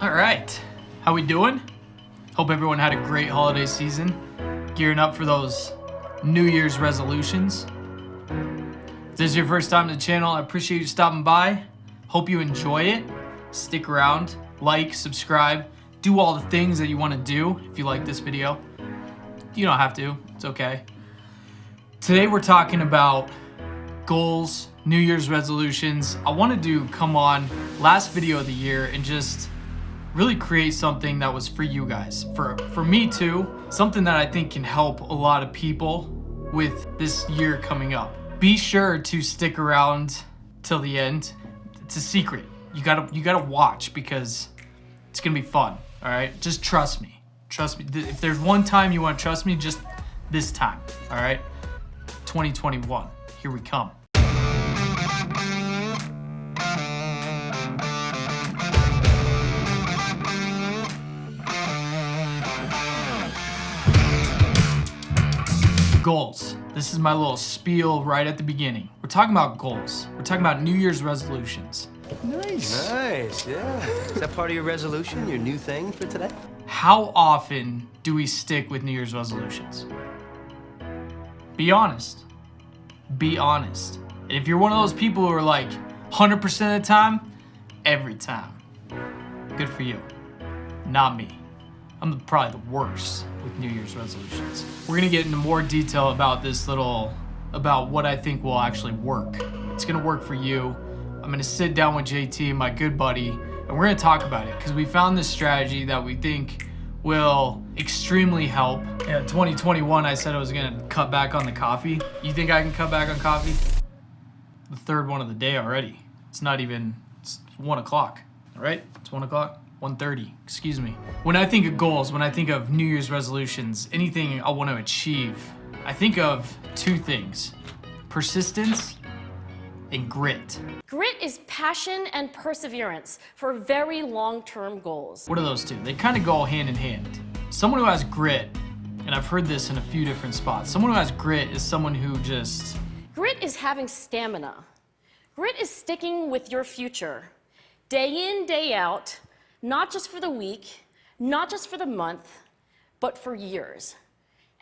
All right, how we doing? Hope everyone had a great holiday season, gearing up for those New Year's resolutions. If this is your first time to the channel, I appreciate you stopping by. Hope you enjoy it. Stick around, like, subscribe, do all the things that you want to do if you like this video. You don't have to, it's okay. Today we're talking about goals, New Year's resolutions. I wanted to come on last video of the year and just really create something that was for you guys, for me too, something that I think can help a lot of people with this year coming up. Be sure to stick around till the end. It's a secret. You gotta watch because it's gonna be fun. All right, just trust me. Trust me. If there's one time you want to trust me, just this time. All right, 2021. Here we come. Goals. This is my little spiel right at the beginning. We're talking about goals. We're talking about New Year's resolutions. Nice, yeah. Is that part of your resolution, your new thing for today? How often do we stick with New Year's resolutions? Be honest. Be honest. And if you're one of those people who are like 100% of the time, every time, good for you. Not me. I'm probably the worst with New Year's resolutions. We're gonna get into more detail about about what I think will actually work. It's gonna work for you. I'm gonna sit down with JT, my good buddy, and we're gonna talk about it because we found this strategy that we think will extremely help. Yeah, 2021, I said I was gonna cut back on the coffee. You think I can cut back on coffee? The third one of the day already. It's 1 o'clock, all right? It's 1 o'clock. 1:30, excuse me. When I think of goals, when I think of New Year's resolutions, anything I want to achieve, I think of two things: persistence and grit. Grit is passion and perseverance for very long-term goals. What are those two? They kind of go hand in hand. Someone who has grit, and I've heard this in a few different spots, someone who has grit is someone who just... Grit is having stamina. Grit is sticking with your future, day in, day out, not just for the week, not just for the month, but for years,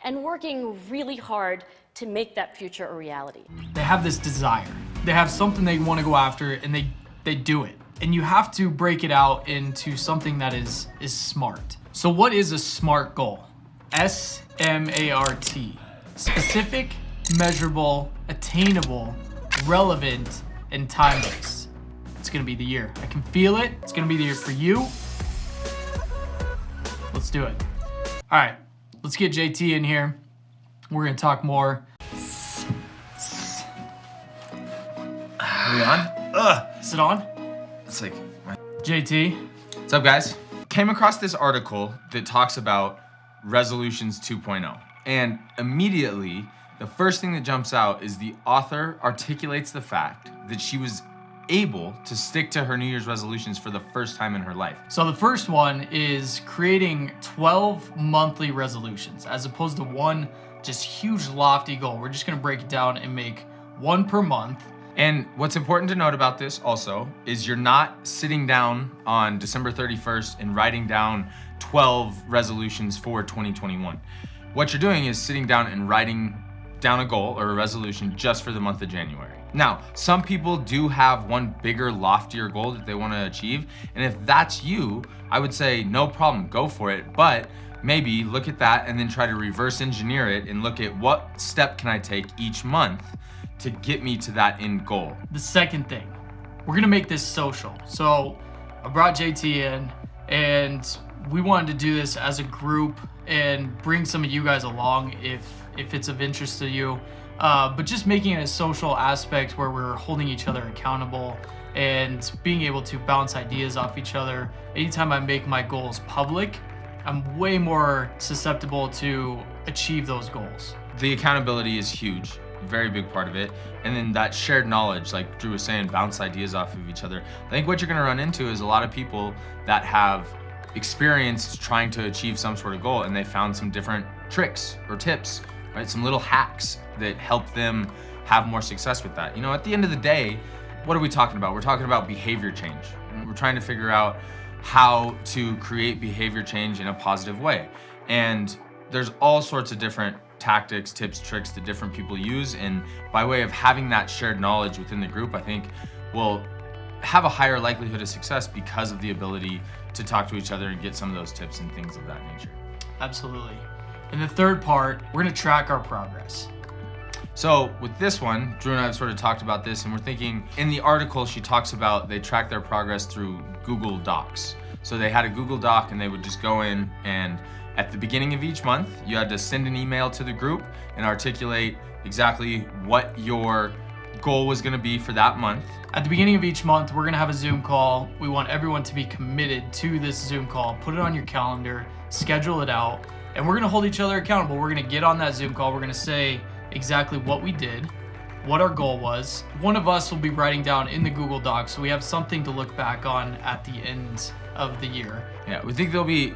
and working really hard to make that future a reality. They have this desire. They have something they want to go after, and they do it. And you have to break it out into something that is smart. So what is a SMART goal? S-M-A-R-T. Specific, measurable, attainable, relevant, and time-based. It's gonna be the year. I can feel it. It's gonna be the year for you. Let's do it. All right, let's get JT in here. We're gonna talk more. Are we on? Is it on? It's like, JT. what's up, guys? Came across this article that talks about resolutions 2.0. And immediately, the first thing that jumps out is the author articulates the fact that she was able to stick to her New Year's resolutions for the first time in her life. So the first one is creating 12 monthly resolutions as opposed to one just huge lofty goal. We're just gonna break it down and make one per month. And what's important to note about this also is you're not sitting down on December 31st and writing down 12 resolutions for 2021. What you're doing is sitting down and writing down a goal or a resolution just for the month of January. Now, some people do have one bigger, loftier goal that they want to achieve. And if that's you, I would say no problem, go for it. But maybe look at that and then try to reverse engineer it and look at what step can I take each month to get me to that end goal. The second thing, we're gonna make this social. So I brought JT in and we wanted to do this as a group and bring some of you guys along if it's of interest to you. But just making it a social aspect where we're holding each other accountable and being able to bounce ideas off each other. Anytime I make my goals public, I'm way more susceptible to achieve those goals. The accountability is huge, a very big part of it. And then that shared knowledge, like Drew was saying, bounce ideas off of each other. I think what you're gonna run into is a lot of people that have experience trying to achieve some sort of goal and they found some different tricks or tips, right? Some little hacks that help them have more success with that. You know, at the end of the day, what are we talking about? We're talking about behavior change. We're trying to figure out how to create behavior change in a positive way. And there's all sorts of different tactics, tips, tricks that different people use. And by way of having that shared knowledge within the group, I think we'll have a higher likelihood of success because of the ability to talk to each other and get some of those tips and things of that nature. Absolutely. In the third part, we're gonna track our progress. So with this one, Drew and I have sort of talked about this, and we're thinking, in the article she talks about they track their progress through Google Docs. So they had a Google Doc and they would just go in, and at the beginning of each month, you had to send an email to the group and articulate exactly what your goal was gonna be for that month. At the beginning of each month, we're gonna have a Zoom call. We want everyone to be committed to this Zoom call. Put it on your calendar, schedule it out, and we're gonna hold each other accountable. We're gonna get on that Zoom call. We're gonna say exactly what we did, what our goal was. One of us will be writing down in the Google Docs, so we have something to look back on at the end of the year. Yeah, we think there'll be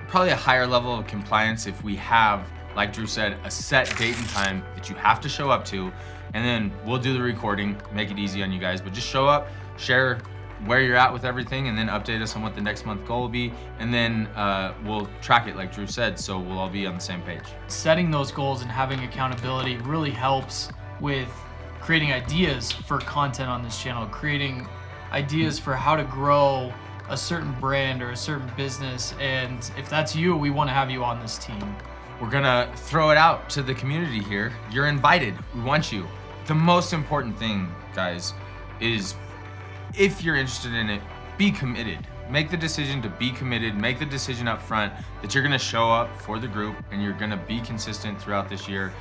probably a higher level of compliance if we have, like Drew said, a set date and time that you have to show up to, and then we'll do the recording, make it easy on you guys, but just show up, share where you're at with everything, and then update us on what the next month goal will be, and then we'll track it like Drew said, so we'll all be on the same page. Setting those goals and having accountability really helps with creating ideas for content on this channel, creating ideas for how to grow a certain brand or a certain business. And if that's you, we want to have you on this team. We're gonna throw it out to the community here. You're invited, we want you. The most important thing, guys, is if you're interested in it, be committed. Make the decision to be committed, make the decision up front that you're gonna show up for the group and you're gonna be consistent throughout this year.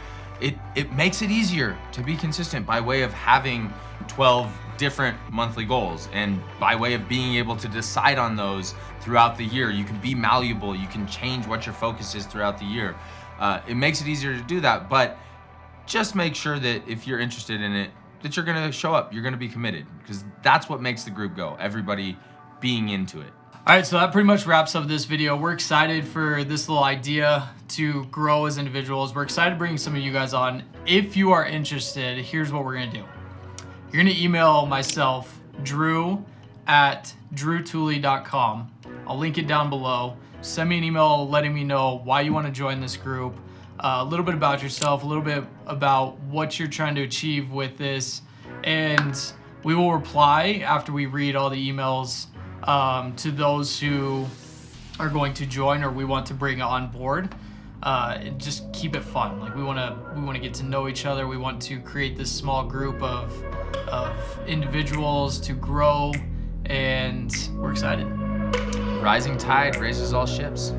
It makes it easier to be consistent by way of having 12 different monthly goals, and by way of being able to decide on those throughout the year. You can be malleable, you can change what your focus is throughout the year. It makes it easier to do that, but just make sure that if you're interested in it, that you're gonna show up, you're gonna be committed, because that's what makes the group go, everybody being into it. All right, so that pretty much wraps up this video. We're excited for this little idea to grow as individuals. We're excited to bring some of you guys on. If you are interested, here's what we're gonna do. You're gonna email myself, drew@drewtooley.com. I'll link it down below. Send me an email letting me know why you wanna join this group, a little bit about yourself, a little bit about what you're trying to achieve with this, and we will reply after we read all the emails to those who are going to join or we want to bring on board. And just keep it fun. Like we want to get to know each other. We want to create this small group of individuals to grow, and we're excited. Rising tide raises all ships.